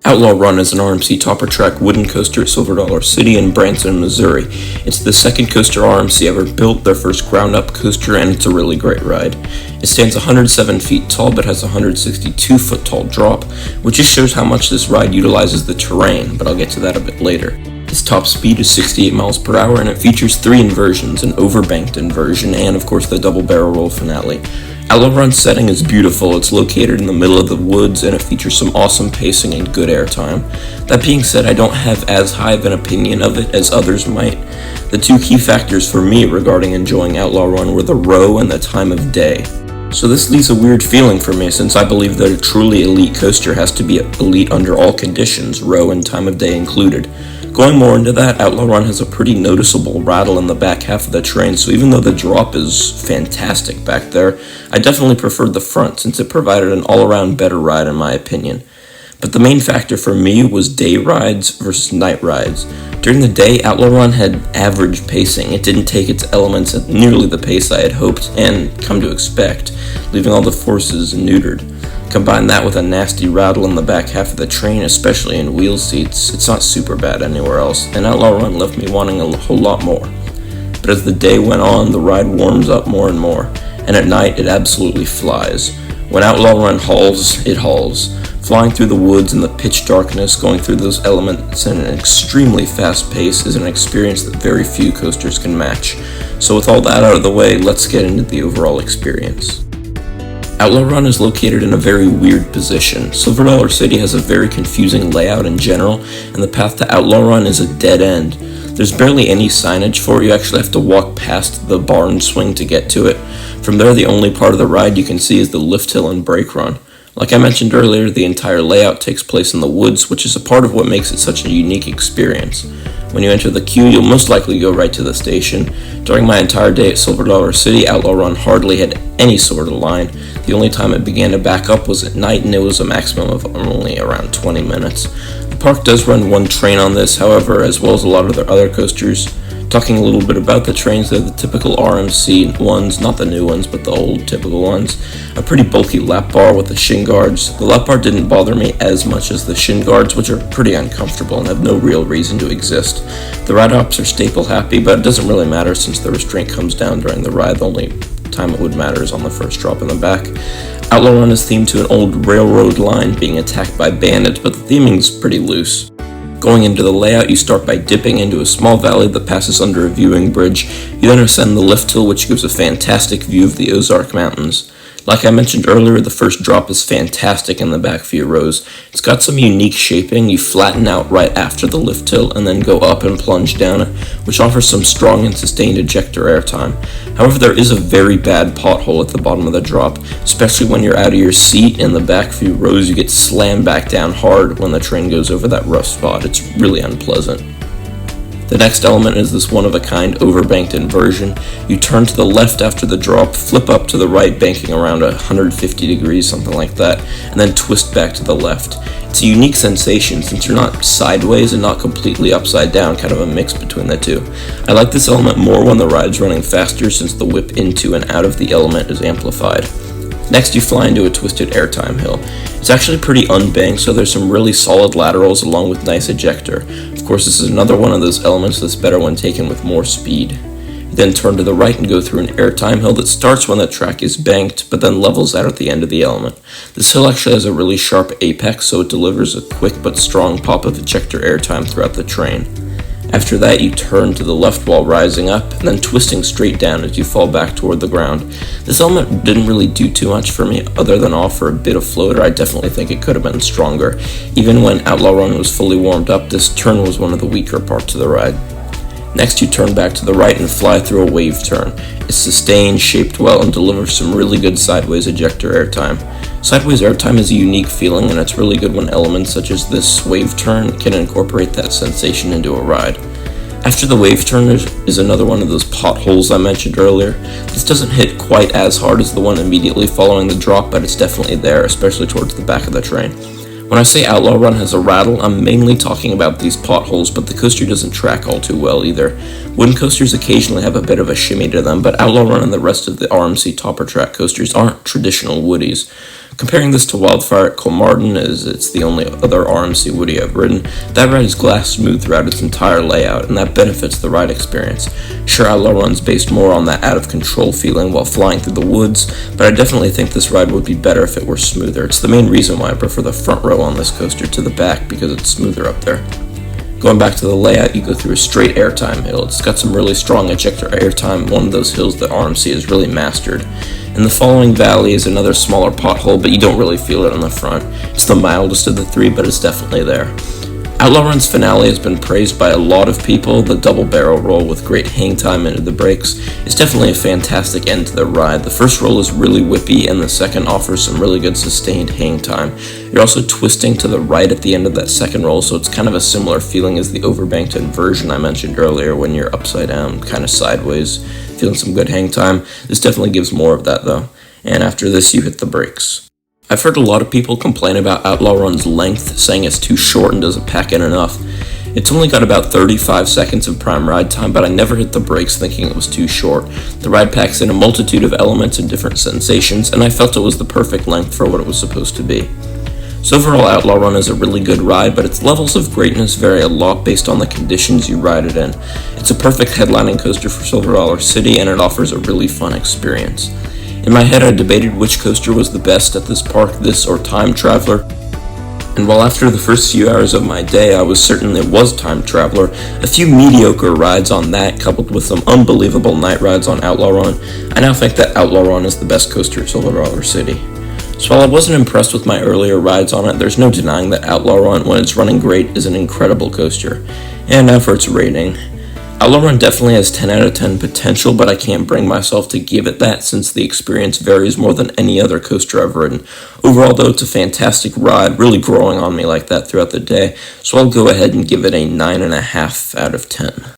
Outlaw Run is an RMC topper track wooden coaster at Silver Dollar City in Branson, Missouri. It's the second coaster RMC ever built, their first ground-up coaster, and it's a really great ride. It stands 107 feet tall but has a 162 foot tall drop, which just shows how much this ride utilizes the terrain, but I'll get to that a bit later. Its top speed is 68 miles per hour and it features 3 inversions, an overbanked inversion, and of course the double barrel roll finale. Outlaw Run's setting is beautiful. It's located in the middle of the woods and it features some awesome pacing and good airtime. That being said, I don't have as high of an opinion of it as others might. The 2 key factors for me regarding enjoying Outlaw Run were the row and the time of day. So this leaves a weird feeling for me since I believe that a truly elite coaster has to be elite under all conditions, row and time of day included. Going more into that, Outlaw Run has a pretty noticeable rattle in the back half of the train, so even though the drop is fantastic back there, I definitely preferred the front since it provided an all-around better ride in my opinion. But the main factor for me was day rides versus night rides. During the day, Outlaw Run had average pacing. It didn't take its elements at nearly the pace I had hoped and come to expect, leaving all the forces neutered. Combine that with a nasty rattle in the back half of the train, especially in wheel seats, it's not super bad anywhere else, and Outlaw Run left me wanting a whole lot more. But as the day went on, the ride warms up more and more, and at night it absolutely flies. When Outlaw Run hauls, it hauls. Flying through the woods in the pitch darkness, going through those elements at an extremely fast pace is an experience that very few coasters can match. So with all that out of the way, let's get into the overall experience. Outlaw Run is located in a very weird position. Silver Dollar City has a very confusing layout in general, and the path to Outlaw Run is a dead end. There's barely any signage for it. You actually have to walk past the barn swing to get to it. From there, the only part of the ride you can see is the lift hill and brake run. Like I mentioned earlier, the entire layout takes place in the woods, which is a part of what makes it such a unique experience. When you enter the queue, you'll most likely go right to the station. During my entire day at Silver Dollar City, Outlaw Run hardly had any sort of line. The only time it began to back up was at night, and it was a maximum of only around 20 minutes. The park does run one train on this, however, as well as a lot of their other coasters. Talking a little bit about the trains, they're the typical RMC ones, not the new ones, but the old typical ones. A pretty bulky lap bar with the shin guards. The lap bar didn't bother me as much as the shin guards, which are pretty uncomfortable and have no real reason to exist. The ride hops are staple happy, but it doesn't really matter since the restraint comes down during the ride. The only time it would matter is on the first drop in the back. Outlaw Run is themed to an old railroad line being attacked by bandits, but the theming's pretty loose. Going into the layout, you start by dipping into a small valley that passes under a viewing bridge. You then ascend the lift hill, which gives a fantastic view of the Ozark Mountains. Like I mentioned earlier, the first drop is fantastic in the back few rows. It's got some unique shaping. You flatten out right after the lift hill and then go up and plunge down, which offers some strong and sustained ejector airtime. However, there is a very bad pothole at the bottom of the drop, especially when you're out of your seat. In the back few rows, you get slammed back down hard when the train goes over that rough spot. It's really unpleasant. The next element is this one-of-a-kind overbanked inversion. You turn to the left after the drop, flip up to the right, banking around 150 degrees, something like that, and then twist back to the left. It's a unique sensation since you're not sideways and not completely upside down, kind of a mix between the two. I like this element more when the ride's running faster since the whip into and out of the element is amplified. Next, you fly into a twisted airtime hill. It's actually pretty unbanked, so there's some really solid laterals along with nice ejector. Of course, this is another one of those elements that's better when taken with more speed. You then turn to the right and go through an airtime hill that starts when the track is banked, but then levels out at the end of the element. This hill actually has a really sharp apex, so it delivers a quick but strong pop of ejector airtime throughout the train. After that, you turn to the left while rising up, and then twisting straight down as you fall back toward the ground. This element didn't really do too much for me, other than offer a bit of floater. I definitely think it could have been stronger. Even when Outlaw Run was fully warmed up, this turn was one of the weaker parts of the ride. Next, you turn back to the right and fly through a wave turn. It's sustained, shaped well, and delivers some really good sideways ejector airtime. Sideways airtime is a unique feeling, and it's really good when elements such as this wave turn can incorporate that sensation into a ride. After the wave turn is another one of those potholes I mentioned earlier. This doesn't hit quite as hard as the one immediately following the drop, but it's definitely there, especially towards the back of the train. When I say Outlaw Run has a rattle, I'm mainly talking about these potholes, but the coaster doesn't track all too well either. Wooden coasters occasionally have a bit of a shimmy to them, but Outlaw Run and the rest of the RMC topper track coasters aren't traditional woodies. Comparing this to Wildfire at Colmartin, as it's the only other RMC Woody I've ridden, that ride is glass smooth throughout its entire layout, and that benefits the ride experience. Sure, Outlaw Run's based more on that out-of-control feeling while flying through the woods, but I definitely think this ride would be better if it were smoother. It's the main reason why I prefer the front row on this coaster to the back, because it's smoother up there. Going back to the layout, you go through a straight airtime hill. It's got some really strong ejector airtime, one of those hills that RMC has really mastered. And the following valley is another smaller pothole, but you don't really feel it on the front. It's the mildest of the three, but it's definitely there. Outlaw Run's finale has been praised by a lot of people. The double barrel roll with great hang time into the brakes is definitely a fantastic end to the ride. The first roll is really whippy, and the second offers some really good sustained hang time. You're also twisting to the right at the end of that second roll, so it's kind of a similar feeling as the overbanked inversion I mentioned earlier when you're upside down, kind of sideways, feeling some good hang time. This definitely gives more of that though. And after this, you hit the brakes. I've heard a lot of people complain about Outlaw Run's length, saying it's too short and doesn't pack in enough. It's only got about 35 seconds of prime ride time, but I never hit the brakes thinking it was too short. The ride packs in a multitude of elements and different sensations, and I felt it was the perfect length for what it was supposed to be. So overall, Outlaw Run is a really good ride, but its levels of greatness vary a lot based on the conditions you ride it in. It's a perfect headlining coaster for Silver Dollar City, and it offers a really fun experience. In my head, I debated which coaster was the best at this park, this or Time Traveler. And while after the first few hours of my day I was certain it was Time Traveler, a few mediocre rides on that coupled with some unbelievable night rides on Outlaw Run, I now think that Outlaw Run is the best coaster at Silver Dollar City. So while I wasn't impressed with my earlier rides on it, there's no denying that Outlaw Run, when it's running great, is an incredible coaster. And now for its rating. Outlaw Run definitely has 10 out of 10 potential, but I can't bring myself to give it that since the experience varies more than any other coaster I've ridden. Overall though, it's a fantastic ride, really growing on me like that throughout the day, so I'll go ahead and give it a 9.5 out of 10.